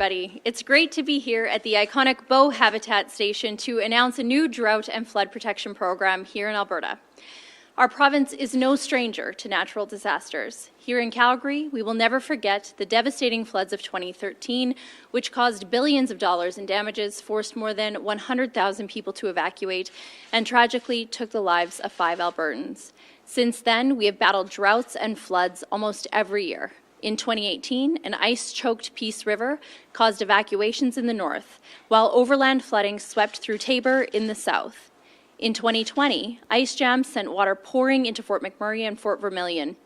everybody. It's great to be here at the iconic Bow Habitat Station to announce a new drought and flood protection program here in Alberta. Our province is no stranger to natural disasters. Here in Calgary, we will never forget the devastating floods of 2013, which caused billions of dollars in damages, forced more than 100,000 people to evacuate, and tragically took the lives of 5 Albertans. Since then, we have battled droughts and floods almost every year. In 2018, an ice-choked Peace River caused evacuations in the north, while overland flooding swept through Taber in the south. In 2020, ice jams sent water pouring into Fort McMurray and Fort Vermilion,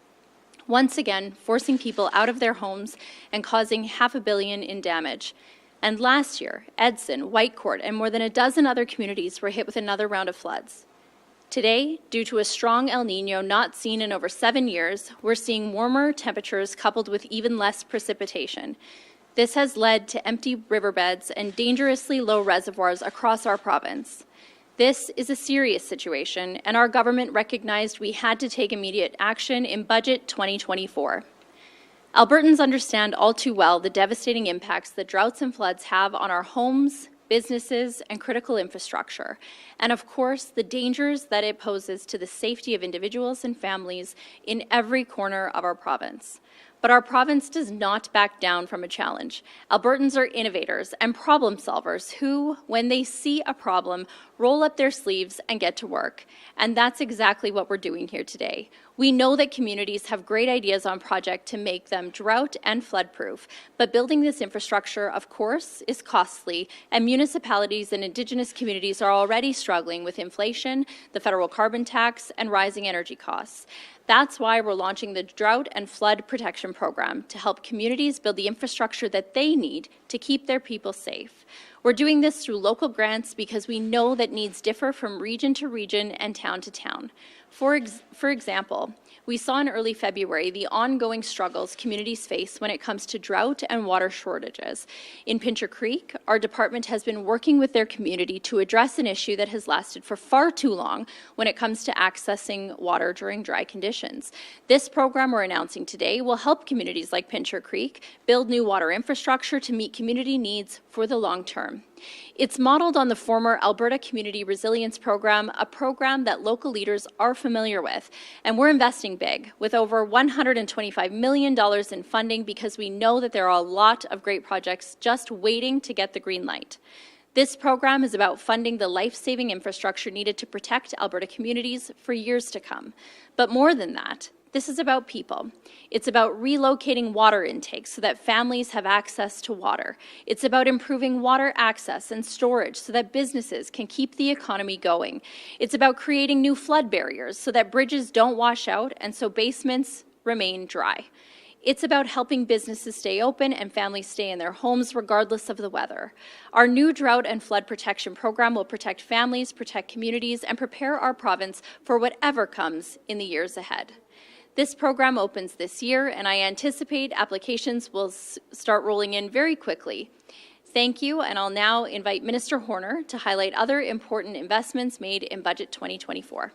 once again forcing people out of their homes and causing $500 million in damage. And last year, Edson, Whitecourt, and more than a dozen other communities were hit with another round of floods. Today, due to a strong El Niño not seen in over 7 years, we're seeing warmer temperatures coupled with even less precipitation. This has led to empty riverbeds and dangerously low reservoirs across our province. This is a serious situation, and our government recognized we had to take immediate action in Budget 2024. Albertans understand all too well the devastating impacts that droughts and floods have on our homes, businesses, and critical infrastructure, and of course, the dangers that it poses to the safety of individuals and families in every corner of our province. But our province does not back down from a challenge. Albertans are innovators and problem solvers who, when they see a problem, roll up their sleeves and get to work. And that's exactly what we're doing here today. We know that communities have great ideas on projects to make them drought and flood-proof, but building this infrastructure, of course, is costly, and municipalities and Indigenous communities are already struggling with inflation, the federal carbon tax, and rising energy costs. That's why we're launching the Drought and Flood Protection Program to help communities build the infrastructure that they need to keep their people safe. We're doing this through local grants because we know that needs differ from region to region and town to town. For example, we saw in early February the ongoing struggles communities face when it comes to drought and water shortages. In Pincher Creek, our department has been working with their community to address an issue that has lasted for far too long when it comes to accessing water during dry conditions. This program we're announcing today will help communities like Pincher Creek build new water infrastructure to meet community needs for the long term. It's modeled on the former Alberta Community Resilience Program, a program that local leaders are familiar with. And we're investing big, with over $125 million in funding, because we know that there are a lot of great projects just waiting to get the green light. This program is about funding the life-saving infrastructure needed to protect Alberta communities for years to come. But more than that, this is about people. It's about relocating water intake so that families have access to water. It's about improving water access and storage so that businesses can keep the economy going. It's about creating new flood barriers so that bridges don't wash out and so basements remain dry. It's about helping businesses stay open and families stay in their homes regardless of the weather. Our new Drought and Flood Protection Program will protect families, protect communities, and prepare our province for whatever comes in the years ahead. This program opens this year, and I anticipate applications will start rolling in very quickly. Thank you, and I'll now invite Minister Horner to highlight other important investments made in Budget 2024.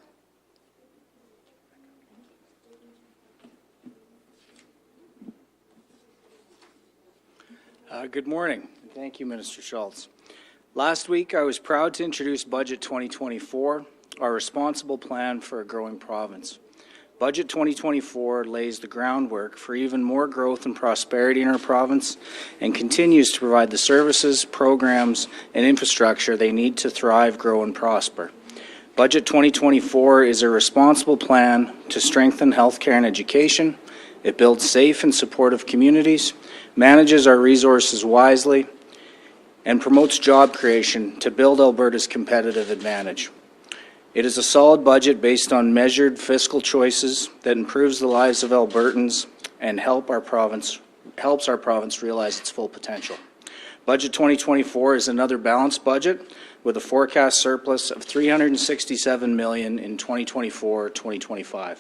Good morning. Thank you, Minister Schultz. Last week, I was proud to introduce Budget 2024, our responsible plan for a growing province. Budget 2024 lays the groundwork for even more growth and prosperity in our province and continues to provide the services, programs, and infrastructure they need to thrive, grow, and prosper. Budget 2024 is a responsible plan to strengthen healthcare and education. It builds safe and supportive communities, manages our resources wisely, and promotes job creation to build Alberta's competitive advantage. It is a solid budget based on measured fiscal choices that improves the lives of Albertans and helps our province realize its full potential. Budget 2024 is another balanced budget with a forecast surplus of $367 million in 2024-2025.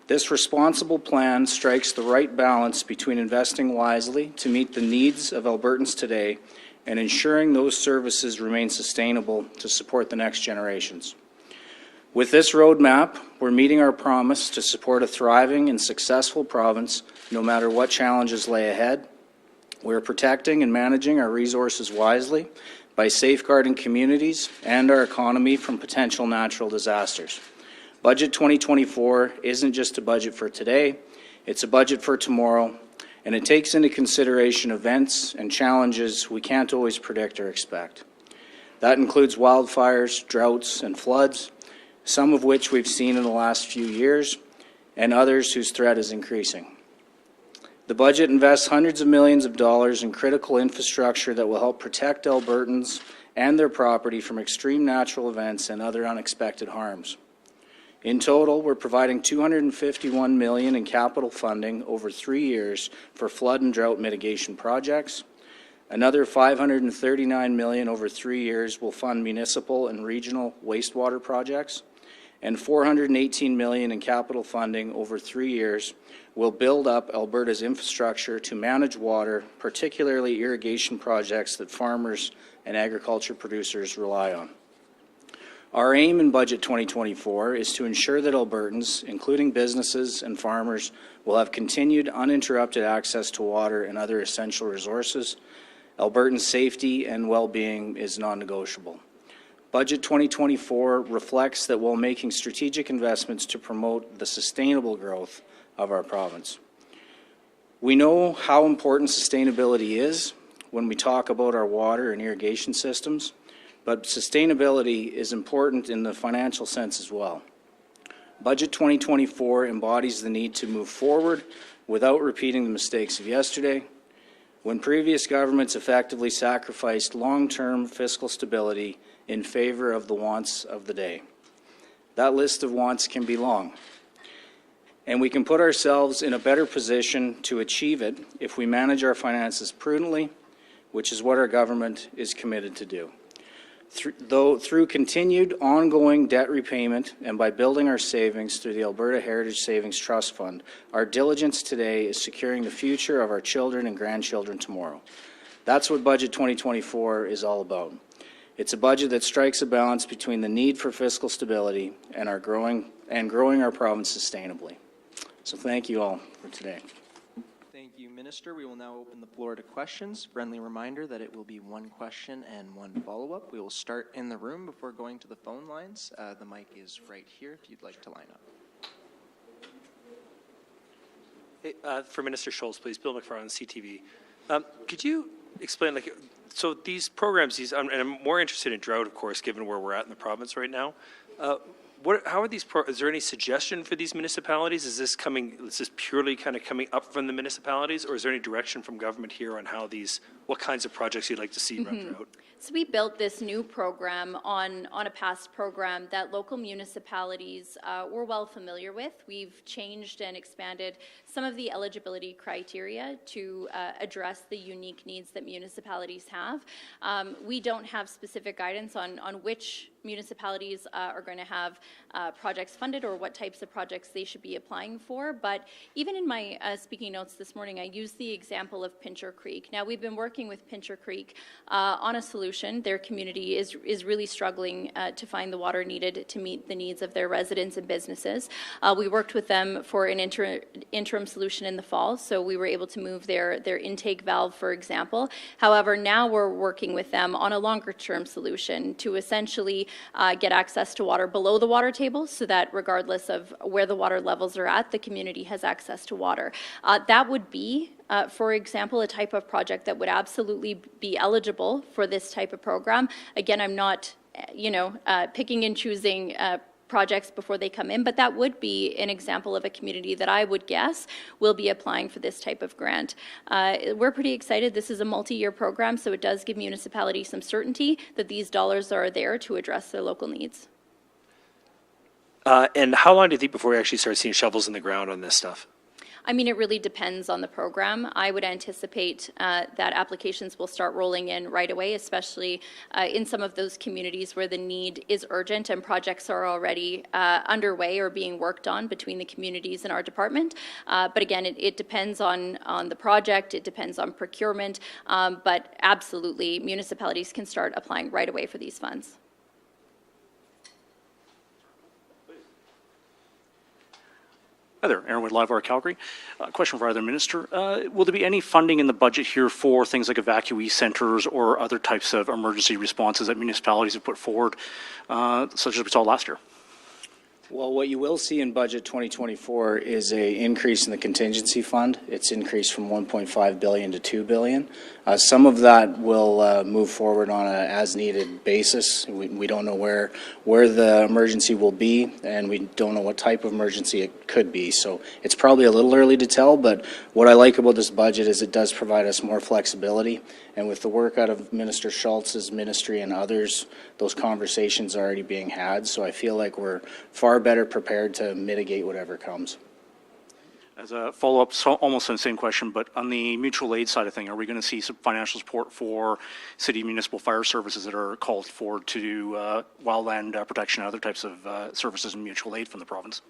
This responsible plan strikes the right balance between investing wisely to meet the needs of Albertans today and ensuring those services remain sustainable to support the next generations. With this roadmap, we're meeting our promise to support a thriving and successful province no matter what challenges lay ahead. We're protecting and managing our resources wisely by safeguarding communities and our economy from potential natural disasters. Budget 2024 isn't just a budget for today, it's a budget for tomorrow, and it takes into consideration events and challenges we can't always predict or expect. That includes wildfires, droughts, and floods, some of which we've seen in the last few years, and others whose threat is increasing. The budget invests hundreds of millions of dollars in critical infrastructure that will help protect Albertans and their property from extreme natural events and other unexpected harms. In total, we're providing $251 million in capital funding over 3 years for flood and drought mitigation projects. Another $539 million over 3 years will fund municipal and regional wastewater projects, and $418 million in capital funding over 3 years will build up Alberta's infrastructure to manage water, particularly irrigation projects that farmers and agriculture producers rely on. Our aim in Budget 2024 is to ensure that Albertans, including businesses and farmers, will have continued uninterrupted access to water and other essential resources. Albertans' safety and well-being is non-negotiable. Budget 2024 reflects that while making strategic investments to promote the sustainable growth of our province. We know how important sustainability is when we talk about our water and irrigation systems, but sustainability is important in the financial sense as well. Budget 2024 embodies the need to move forward without repeating the mistakes of yesterday, when previous governments effectively sacrificed long-term fiscal stability in favor of the wants of the day. That list of wants can be long, and we can put ourselves in a better position to achieve it if we manage our finances prudently, which is what our government is committed to do. Through continued ongoing debt repayment and by building our savings through the Alberta Heritage Savings Trust Fund, our diligence today is securing the future of our children and grandchildren tomorrow. That's what Budget 2024 is all about. It's a budget that strikes a balance between the need for fiscal stability and growing our province sustainably. So thank you all for today. Thank you, Minister. We will now open the floor to questions. Friendly reminder that it will be one question and one follow-up. We will start in the room before going to the phone lines. The mic is right here if you'd like to line up. Hey, for Minister Schultz, please. Bill McFarland, CTV. Could you explain, so these programs, and I'm more interested in drought, of course, given where we're at in the province right now. How are these? Is there any suggestion for these municipalities? Is this purely kind of coming up from the municipalities, or is there any direction from government here on what kinds of projects you'd like to see run throughout? So we built this new program on a past program that local municipalities were well familiar with. We've changed and expanded some of the eligibility criteria to address the unique needs that municipalities have. We don't have specific guidance on which municipalities are going to have projects funded or what types of projects they should be applying for. But even in my speaking notes this morning, I used the example of Pincher Creek. Now, we've been working with Pincher Creek on a solution. Their community is really struggling to find the water needed to meet the needs of their residents and businesses. We worked with them for an interim solution in the fall, so we were able to move their intake valve, for example. However, now we're working with them on a longer-term solution to essentially get access to water below the water table so that regardless of where the water levels are at, the community has access to water. That would be, for example, a type of project that would absolutely be eligible for this type of program. Again, I'm not, picking and choosing projects before they come in, but that would be an example of a community that I would guess will be applying for this type of grant. We're pretty excited. This is a multi-year program, so it does give municipalities some certainty that these dollars are there to address their local needs. And how long do you think before we actually start seeing shovels in the ground on this stuff? I mean, it really depends on the program. I would anticipate that applications will start rolling in right away, especially in some of those communities where the need is urgent and projects are already underway or being worked on between the communities and our department. But again, it depends on the project, it depends on procurement, but absolutely municipalities can start applying right away for these funds. Hi there, Aaron Wood, Live Calgary. Question for either minister. Will there be any funding in the budget here for things like evacuee centres or other types of emergency responses that municipalities have put forward, such as we saw last year? Well, what you will see in budget 2024 is a increase in the contingency fund. It's increased from 1.5 billion to 2 billion. Some of that will move forward on a as-needed basis. We don't know where the emergency will be, and we don't know what type of emergency it could be. So it's probably a little early to tell, but what I like about this budget is it does provide us more flexibility. And with the work out of Minister Schultz's ministry and others, those conversations are already being had. So I feel like we're far better prepared to mitigate whatever comes. As a follow-up, so almost on the same question, but on the mutual aid side of thing, are we going to see some financial support for city municipal fire services that are called for to do wildland protection and other types of services and mutual aid from the province?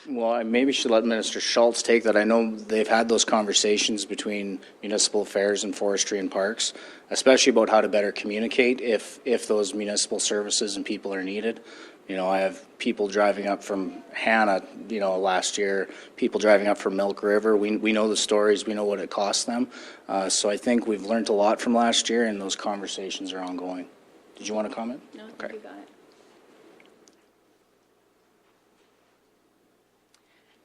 Well, I maybe should let Minister Schultz take that. I know they've had those conversations between municipal affairs and forestry and parks, especially about how to better communicate if those municipal services and people are needed. You know, I have people driving up from Hannah, you know, last year, people driving up from Milk River. We know the stories, we know what it costs them. So I think we've learned a lot from last year, and those conversations are ongoing. Did you want to comment? No, I think Okay. you got it.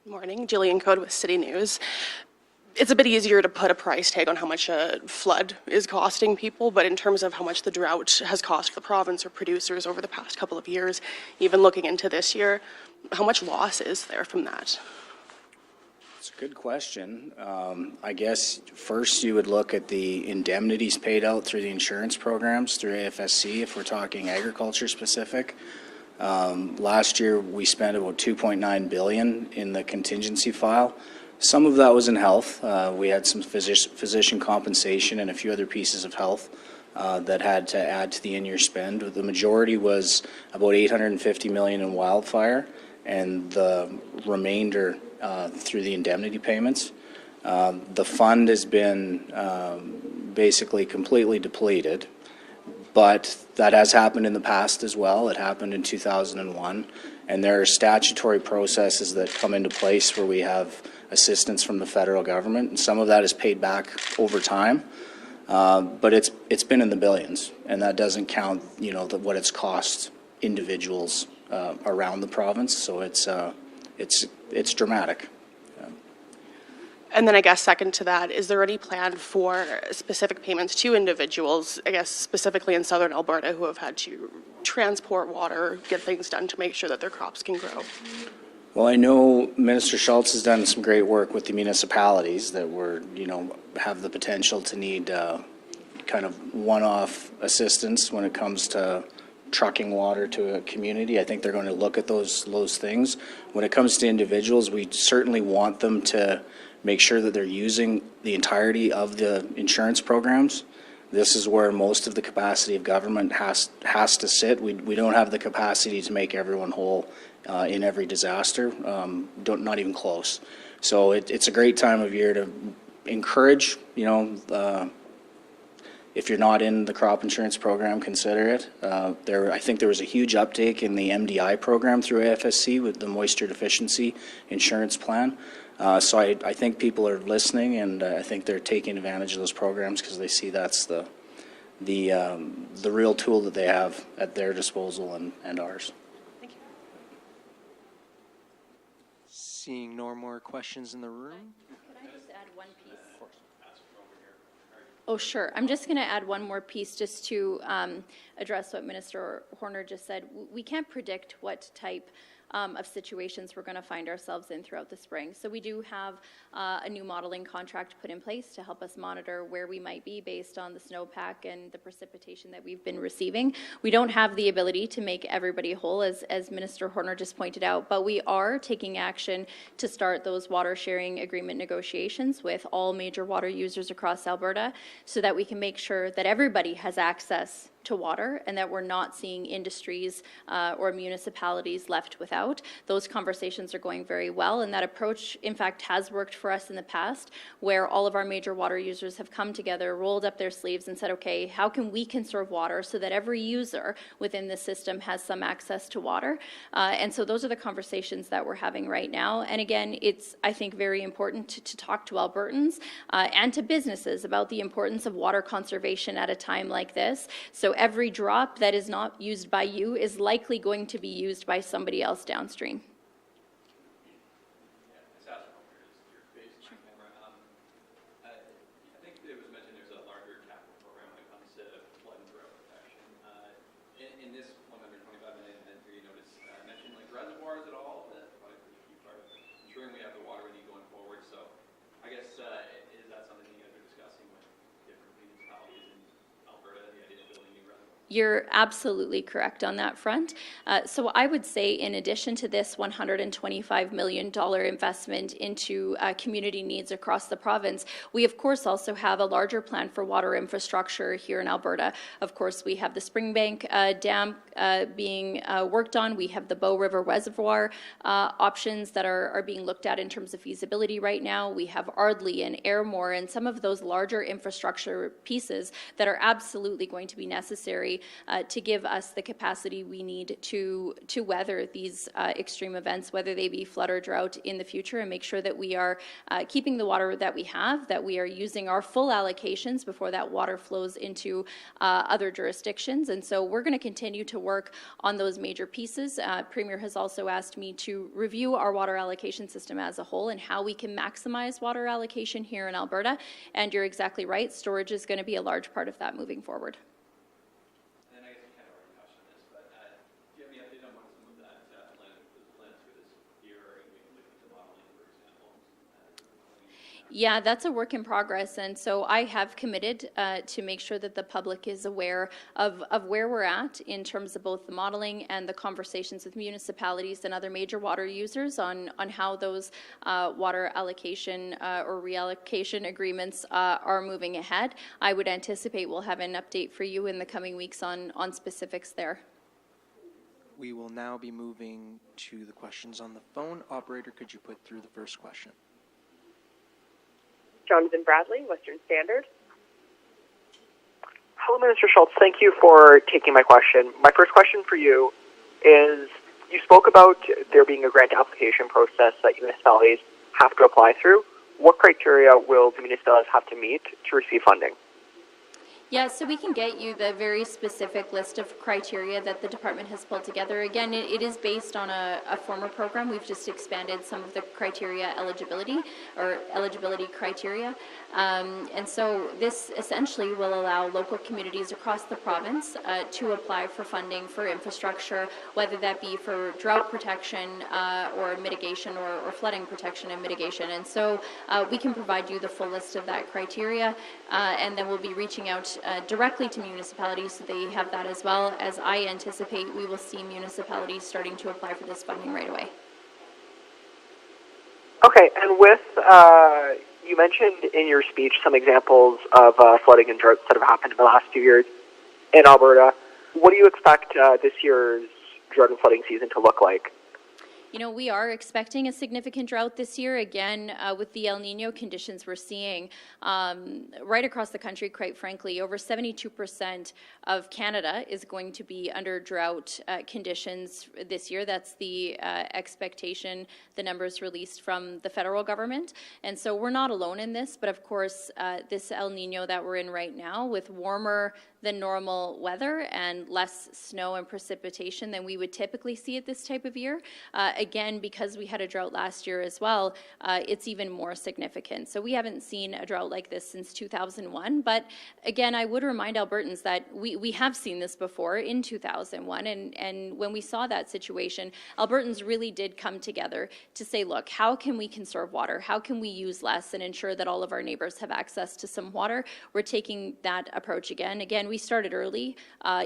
Morning, Jillian Code with City News. It's a bit easier to put a price tag on how much a flood is costing people, but in terms of how much the drought has cost the province or producers over the past couple of years, even looking into this year, how much loss is there from that? It's a good question. I guess first you would look at the indemnities paid out through the insurance programs through AFSC if we're talking agriculture specific. Last year we spent about 2.9 billion in the contingency file. Some of that was in health. We had some physician compensation and a few other pieces of health that had to add to the in-year spend. The majority was about 850 million in wildfire, and the remainder through the indemnity payments. The fund has been basically completely depleted, but that has happened in the past as well. It happened in 2001, and there are statutory processes that come into place where we have assistance from the federal government, and some of that is paid back over time. But it's been in the billions, and that doesn't count, you know, what it's cost individuals around the province. So it's dramatic. And then I guess second to that, is there any plan for specific payments to individuals, I guess specifically in southern Alberta, who have had to transport water, get things done to make sure that their crops can grow? Well, I know Minister Schultz has done some great work with the municipalities that were, you know, have the potential to need kind of one-off assistance when it comes to trucking water to a community. I think they're going to look at those things. When it comes to individuals, we certainly want them to make sure that they're using the entirety of the insurance programs. This is where most of the capacity of government has to sit. We don't have the capacity to make everyone whole in every disaster, not even close. So it's a great time of year to encourage, you know, if you're not in the crop insurance program, consider it. I think there was a huge uptake in the MDI program through AFSC with the moisture deficiency insurance plan. So I think people are listening, and I think they're taking advantage of those programs because they see that's the real tool that they have at their disposal and ours. Thank you. Seeing no more questions in the room. Could I just add one piece? Oh, sure. I'm just going to add one more piece just to address what Minister Horner just said. We can't predict what type of situations we're going to find ourselves in throughout the spring. So we do have a new modeling contract put in place to help us monitor where we might be based on the snowpack and the precipitation that we've been receiving. We don't have the ability to make everybody whole, as Minister Horner just pointed out, but we are taking action to start those water sharing agreement negotiations with all major water users across Alberta so that we can make sure that everybody has access to water and that we're not seeing industries or municipalities left without. Those conversations are going very well, and that approach, in fact, has worked for us in the past, where all of our major water users have come together, rolled up their sleeves and said, okay, how can we conserve water so that every user within the system has some access to water? And so those are the conversations that we're having right now. And again, it's, I think, very important to talk to Albertans and to businesses about the importance of water conservation at a time like this. So every drop that is not used by you is likely going to be used by somebody else downstream. You're absolutely correct on that front. So I would say, in addition to this $125 million investment into community needs across the province, we of course also have a larger plan for water infrastructure here in Alberta. Of course, we have the Springbank Dam being worked on. We have the Bow River Reservoir options that are being looked at in terms of feasibility right now. We have Ardley and Airmore and some of those larger infrastructure pieces that are absolutely going to be necessary to give us the capacity we need to weather these extreme events, whether they be flood or drought in the future, and make sure that we are keeping the water that we have, that we are using our full allocations before that water flows into other jurisdictions. And so we're going to continue to work on those major pieces. Premier has also asked me to review our water allocation system as a whole and how we can maximize water allocation here in Alberta. And you're exactly right, storage is going to be a large part of that moving forward. Yeah, that's a work in progress, and so I have committed to make sure that the public is aware of where we're at in terms of both the modeling and the conversations with municipalities and other major water users on how those water allocation or reallocation agreements are moving ahead. I would anticipate we'll have an update for you in the coming weeks on specifics there. We will now be moving to the questions on the phone. Operator, could you put through the first question? Jonathan Bradley, Western Standard. Hello, Minister Schultz. Thank you for taking my question. My first question for you is, you spoke about there being a grant application process that municipalities have to apply through. What criteria will the municipalities have to meet to receive funding? Yeah, so we can get you the very specific list of criteria that the department has pulled together. Again, it is based on a former program. We've just expanded some of the criteria eligibility criteria. And so this essentially will allow local communities across the province to apply for funding for infrastructure, whether that be for drought protection or mitigation or flooding protection and mitigation. And so we can provide you the full list of that criteria, and then we'll be reaching out directly to municipalities so they have that as well, as I anticipate we will see municipalities starting to apply for this funding right away. Okay, and with, you mentioned in your speech some examples of flooding and droughts that have happened in the last few years in Alberta. What do you expect this year's drought and flooding season to look like? You know, we are expecting a significant drought this year, again, with the El Nino conditions we're seeing right across the country, quite frankly. Over 72% of Canada is going to be under drought conditions this year. That's the expectation, the numbers released from the federal government. And so we're not alone in this, but of course, this El Nino that we're in right now, with warmer than normal weather and less snow and precipitation than we would typically see at this type of year. Again, because we had a drought last year as well, it's even more significant. So we haven't seen a drought like this since 2001. But again, I would remind Albertans that we have seen this before in 2001. And when we saw that situation, Albertans really did come together to say, look, how can we conserve water? How can we use less and ensure that all of our neighbors have access to some water? We're taking that approach again. Again, we started early,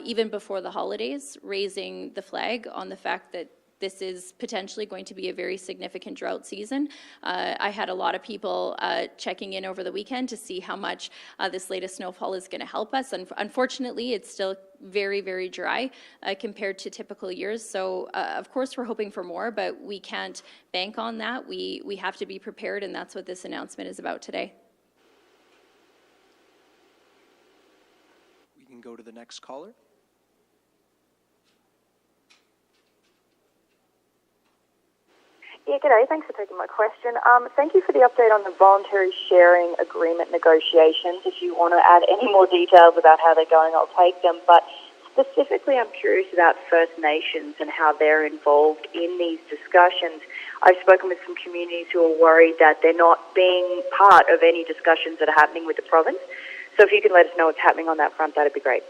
even before the holidays, raising the flag on the fact that this is potentially going to be a very significant drought season. I had a lot of people checking in over the weekend to see how much this latest snowfall is going to help us. And unfortunately, it's still very, very dry compared to typical years. So, of course, we're hoping for more, but we can't bank on that. We have to be prepared, and that's what this announcement is about today. We can go to the next caller. Yeah, g'day. Thanks for taking my question. Thank you for the update on the voluntary sharing agreement negotiations. If you want to add any more details about how they're going, I'll take them. But specifically, I'm curious about First Nations and how they're involved in these discussions. I've spoken with some communities who are worried that they're not being part of any discussions that are happening with the province. So if you can let us know what's happening on that front, that'd be great.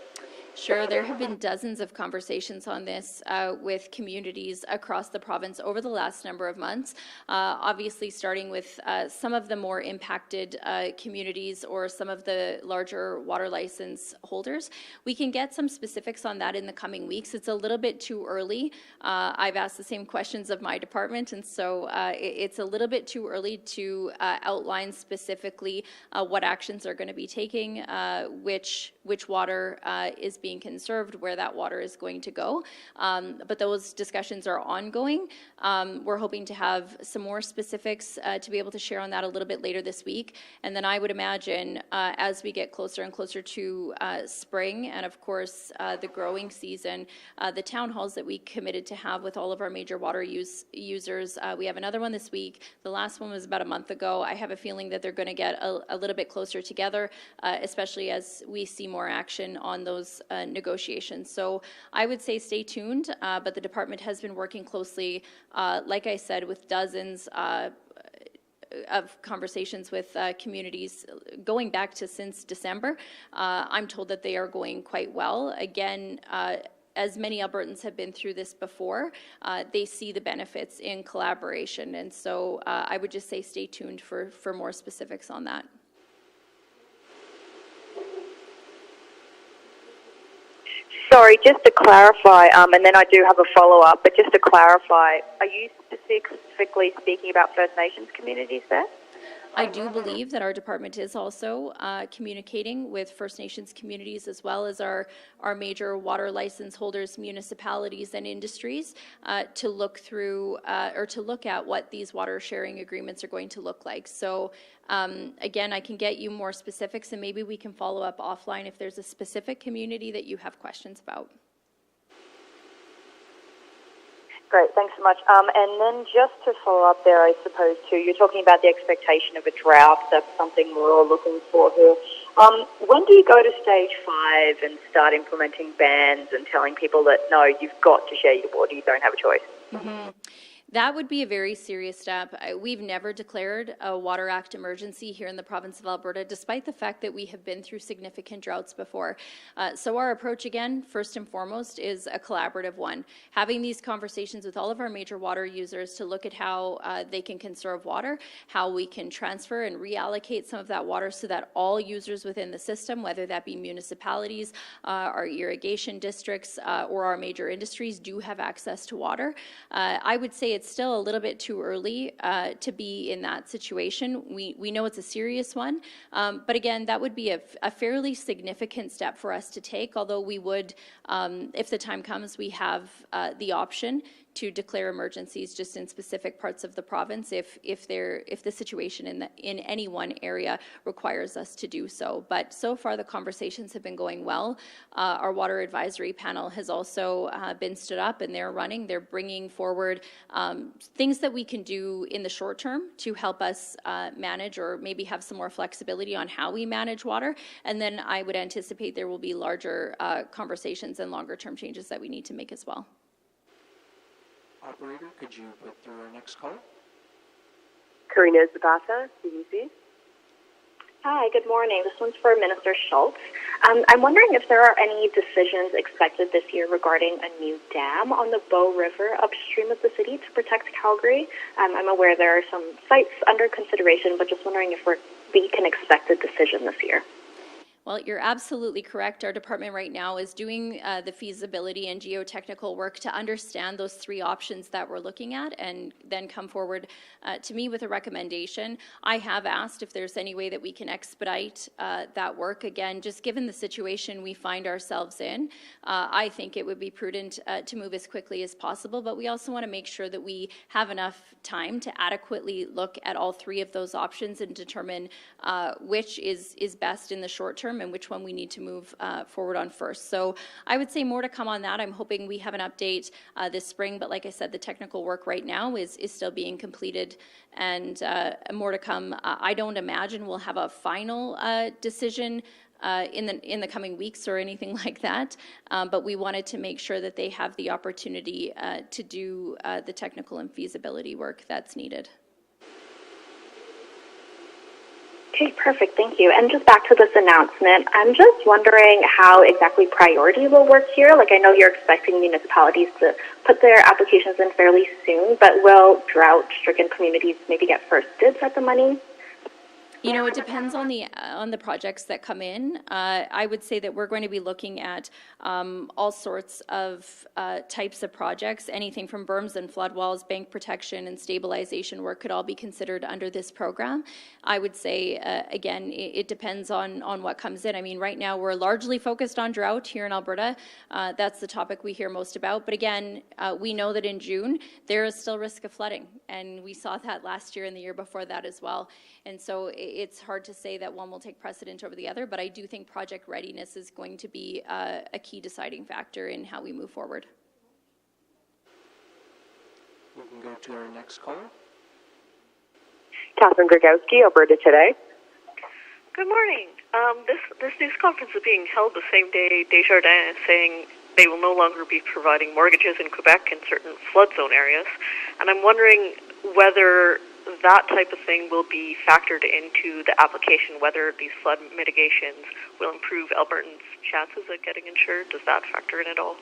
Sure, there have been dozens of conversations on this with communities across the province over the last number of months, obviously starting with some of the more impacted communities or some of the larger water license holders. We can get some specifics on that in the coming weeks. It's a little bit too early. I've asked the same questions of my department, and so it's a little bit too early to outline specifically what actions are going to be taking, which water is being conserved, where that water is going to go. But those discussions are ongoing. We're hoping to have some more specifics to be able to share on that a little bit later this week. And then I would imagine as we get closer and closer to spring and, of course, the growing season, the town halls that we committed to have with all of our major water users, we have another one this week. The last one was about a month ago. I have a feeling that they're going to get a little bit closer together, especially as we see more action on those negotiations. So I would say stay tuned, but the department has been working closely, like I said, with dozens of conversations with communities going back to since December. I'm told that they are going quite well. Again, as many Albertans have been through this before, they see the benefits in collaboration. And so I would just say stay tuned for more specifics on that. Sorry, just to clarify, and then I do have a follow-up, but just to clarify, are you specifically speaking about First Nations communities there? I do believe that our department is also communicating with First Nations communities as well as our major water license holders, municipalities and industries to look through or to look at what these water sharing agreements are going to look like. So again, I can get you more specifics and maybe we can follow up offline if there's a specific community that you have questions about. Great, thanks so much. And then just to follow up there, I suppose, too, you're talking about the expectation of a drought. That's something we're all looking for here. When do you go to stage 5 and start implementing bans and telling people that, no, you've got to share your water, you don't have a choice? Mm-hmm. That would be a very serious step. We've never declared a Water Act emergency here in the province of Alberta, despite the fact that we have been through significant droughts before. So our approach, again, first and foremost, is a collaborative one. Having these conversations with all of our major water users to look at how they can conserve water, how we can transfer and reallocate some of that water so that all users within the system, whether that be municipalities, our irrigation districts, or our major industries, do have access to water. I would say it's still a little bit too early to be in that situation. We know it's a serious one, but again, that would be a fairly significant step for us to take, although we would, if the time comes, we have the option to declare emergencies just in specific parts of the province if the situation in any one area requires us to do so. But so far the conversations have been going well. Our water advisory panel has also been stood up and they're running. They're bringing forward things that we can do in the short term to help us manage or maybe have some more flexibility on how we manage water. And then I would anticipate there will be larger conversations and longer term changes that we need to make as well. Operator, could you put through our next caller? Karina Zapata, CBC. Hi, good morning. This one's for Minister Schultz. I'm wondering if there are any decisions expected this year regarding a new dam on the Bow River upstream of the city to protect Calgary. I'm aware there are some sites under consideration, but just wondering if we can expect a decision this year. Well, you're absolutely correct. Our department right now is doing the feasibility and geotechnical work to understand those three options that we're looking at and then come forward to me with a recommendation. I have asked if there's any way that we can expedite that work. Again, just given the situation we find ourselves in, I think it would be prudent to move as quickly as possible, but we also want to make sure that we have enough time to adequately look at all three of those options and determine which is best in the short term and which one we need to move forward on first. So I would say more to come on that. I'm hoping we have an update this spring, but like I said, the technical work right now is still being completed, and more to come. I don't imagine we'll have a final decision in the coming weeks or anything like that, but we wanted to make sure that they have the opportunity to do the technical and feasibility work that's needed. Okay, perfect. Thank you. And just back to this announcement, I'm just wondering how exactly priority will work here. Like, I know you're expecting municipalities to put their applications in fairly soon, but will drought-stricken communities maybe get first dibs at the money? You know, it depends on the projects that come in. I would say that we're going to be looking at all sorts of types of projects. Anything from berms and flood walls, bank protection, and stabilization work could all be considered under this program. I would say, again, it depends on what comes in. I mean, right now we're largely focused on drought here in Alberta. That's the topic we hear most about. But again, we know that in June there is still risk of flooding, and we saw that last year and the year before that as well. And so it's hard to say that one will take precedent over the other, but I do think project readiness is going to be a key deciding factor in how we move forward. We can go to our next caller. Catherine Grigowski, Alberta Today. Good morning. This news conference is being held the same day Desjardins is saying they will no longer be providing mortgages in Quebec in certain flood zone areas, and I'm wondering whether that type of thing will be factored into the application, whether these flood mitigations will improve Albertans' chances of getting insured. Does that factor in at all?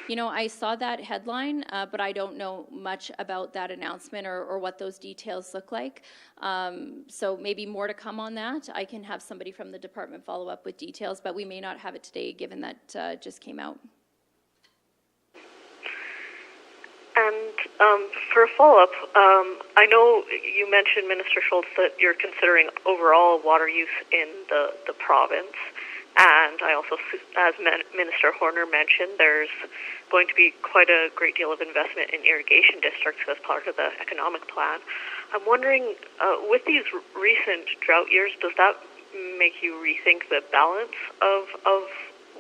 You know, I saw that headline, but I don't know much about that announcement or what those details look like. So maybe more to come on that. I can have somebody from the department follow up with details, but we may not have it today given that just came out. And for a follow-up, I know you mentioned, Minister Schultz, that you're considering overall water use in the province. And I also, as Minister Horner mentioned, there's going to be quite a great deal of investment in irrigation districts as part of the economic plan. I'm wondering, with these recent drought years, does that make you rethink the balance of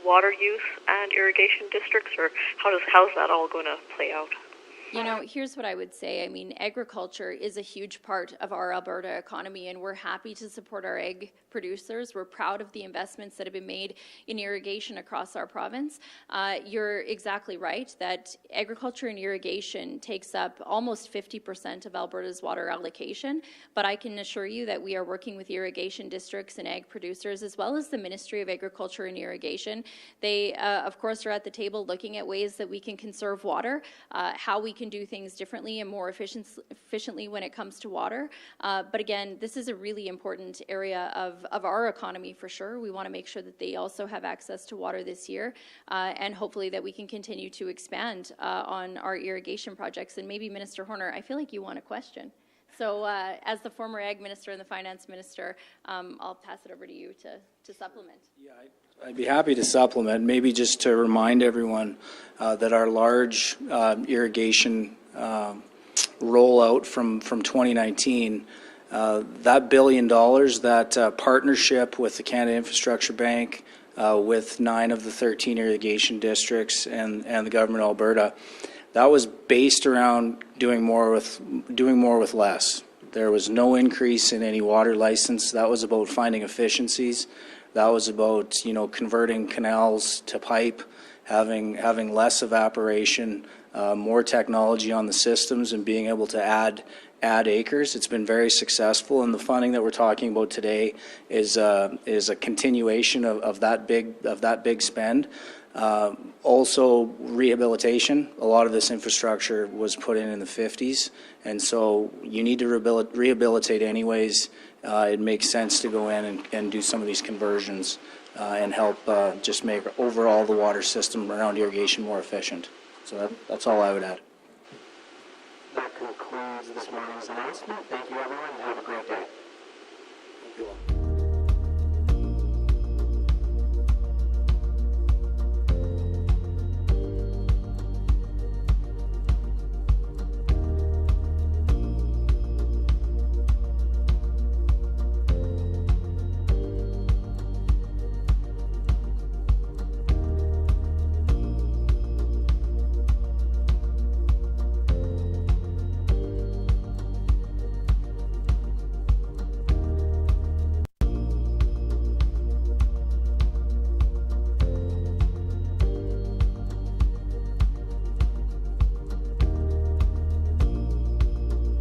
water use and irrigation districts, or how's that all going to play out? You know, here's what I would say. I mean, agriculture is a huge part of our Alberta economy, and we're happy to support our ag producers. We're proud of the investments that have been made in irrigation across our province. You're exactly right that agriculture and irrigation takes up almost 50% of Alberta's water allocation, but I can assure you that we are working with irrigation districts and ag producers, as well as the Ministry of Agriculture and Irrigation. They, of course, are at the table looking at ways that we can conserve water, how we can do things differently and more efficiently when it comes to water. But again, this is a really important area of our economy for sure. We want to make sure that they also have access to water this year, and hopefully that we can continue to expand on our irrigation projects. And maybe Minister Horner, I feel like you want a question. So as the former Ag Minister and the Finance Minister, I'll pass it over to you to supplement. Yeah, I'd be happy to supplement, maybe just to remind everyone that our large irrigation rollout from 2019, that $1 billion, that partnership with the Canada Infrastructure Bank, with 9 of the 13 irrigation districts and the government of Alberta, that was based around doing more with less. There was no increase in any water license. That was about finding efficiencies. That was about, converting canals to pipe, having less evaporation, more technology on the systems, and being able to add acres. It's been very successful, and the funding that we're talking about today is a continuation of that big spend. Also, rehabilitation. A lot of this infrastructure was put in the 50s, and so you need to rehabilitate anyways. It makes sense to go in and do some of these conversions. and help just make overall the water system around irrigation more efficient. So that's all I would add. That concludes this morning's announcement. Thank you, everyone, and have a great day.